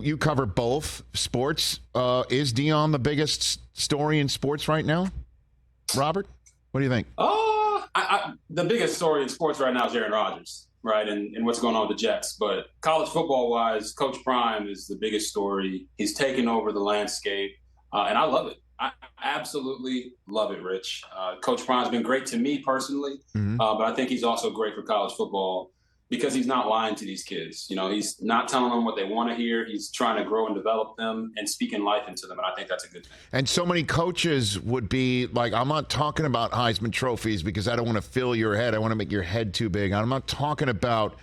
You cover both sports. Is Deion the biggest story in sports right now? Robert, what do you think? The biggest story in sports right now is Aaron Rodgers, right? And what's going on with the Jets. But college football-wise, Coach Prime is the biggest story. He's taken over the landscape, and I love it. I absolutely love it, Rich. Coach Prime's been great to me personally, but I think he's also great for college football because he's not lying to these kids. You know, he's not telling them what they want to hear. He's trying to grow and develop them and speaking life into them, and I think that's a good thing. And so many coaches would be like, I'm not talking about Heisman trophies because I don't want to fill your head. I want to make your head too big. I'm not talking about,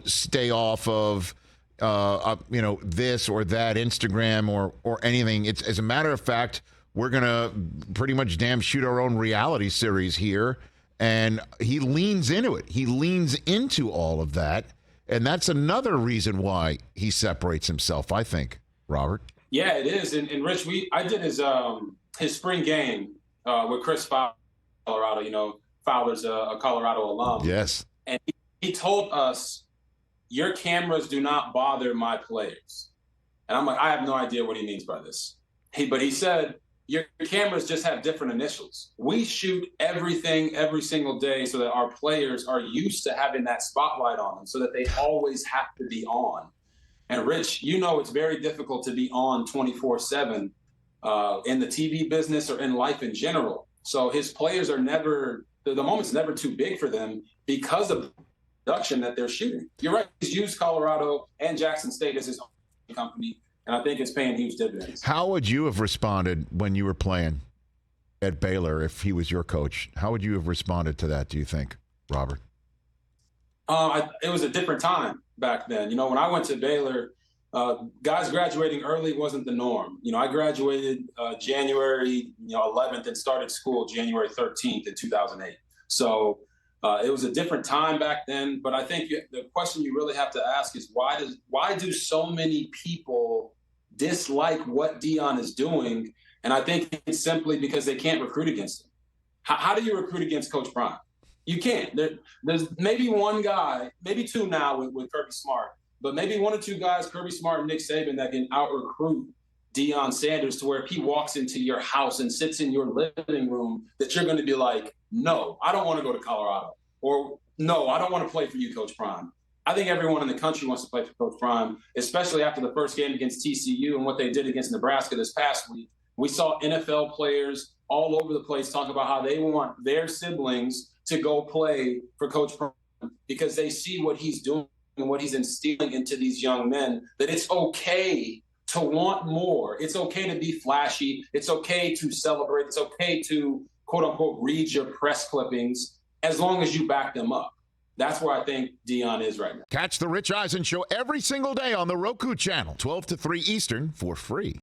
stay off of, this or that Instagram or anything. It's, as a matter of fact, we're going to pretty much damn shoot our own reality series here. And he leans into it. He leans into all of that. And that's another reason why he separates himself, I think, Robert. Yeah, it is. And Rich, I did his spring game with Chris Fowler, Colorado. Fowler's a Colorado alum. Yes. And he told us, your cameras do not bother my players. And I'm like, I have no idea what he means by this. But he said, your cameras just have different initials. We shoot everything every single day so that our players are used to having that spotlight on them so that they always have to be on. And Rich, it's very difficult to be on 24/7 in the TV business or in life in general. So his players are never, the moment's never too big for them because of the production that they're shooting. You're right. He's used Colorado and Jackson State as his own company. And I think it's paying huge dividends. How would you have responded when you were playing at Baylor if he was your coach? How would you have responded to that, do you think, Robert? It was a different time back then. When I went to Baylor, guys graduating early wasn't the norm. I graduated January 11th and started school January 13th in 2008. So it was a different time back then. But I think the question you really have to ask is why do so many people dislike what Deion is doing? And I think it's simply because they can't recruit against him. How do you recruit against Coach Prime? You can't. There's maybe one guy, maybe two now with Kirby Smart, but maybe one or two guys, Kirby Smart and Nick Saban, that can out-recruit Deion Sanders to where if he walks into your house and sits in your living room, that you're going to be like, no, I don't want to go to Colorado. Or, no, I don't want to play for you, Coach Prime. I think everyone in the country wants to play for Coach Prime, especially after the first game against TCU and what they did against Nebraska this past week. We saw NFL players all over the place talk about how they want their siblings to go play for Coach Prime because they see what he's doing and what he's instilling into these young men, that it's okay to want more. It's okay to be flashy. It's okay to celebrate. It's okay to, quote unquote, read your press clippings as long as you back them up. That's where I think Deion is right now. Catch the Rich Eisen Show every single day on the Roku channel, 12 to 3 Eastern, for free.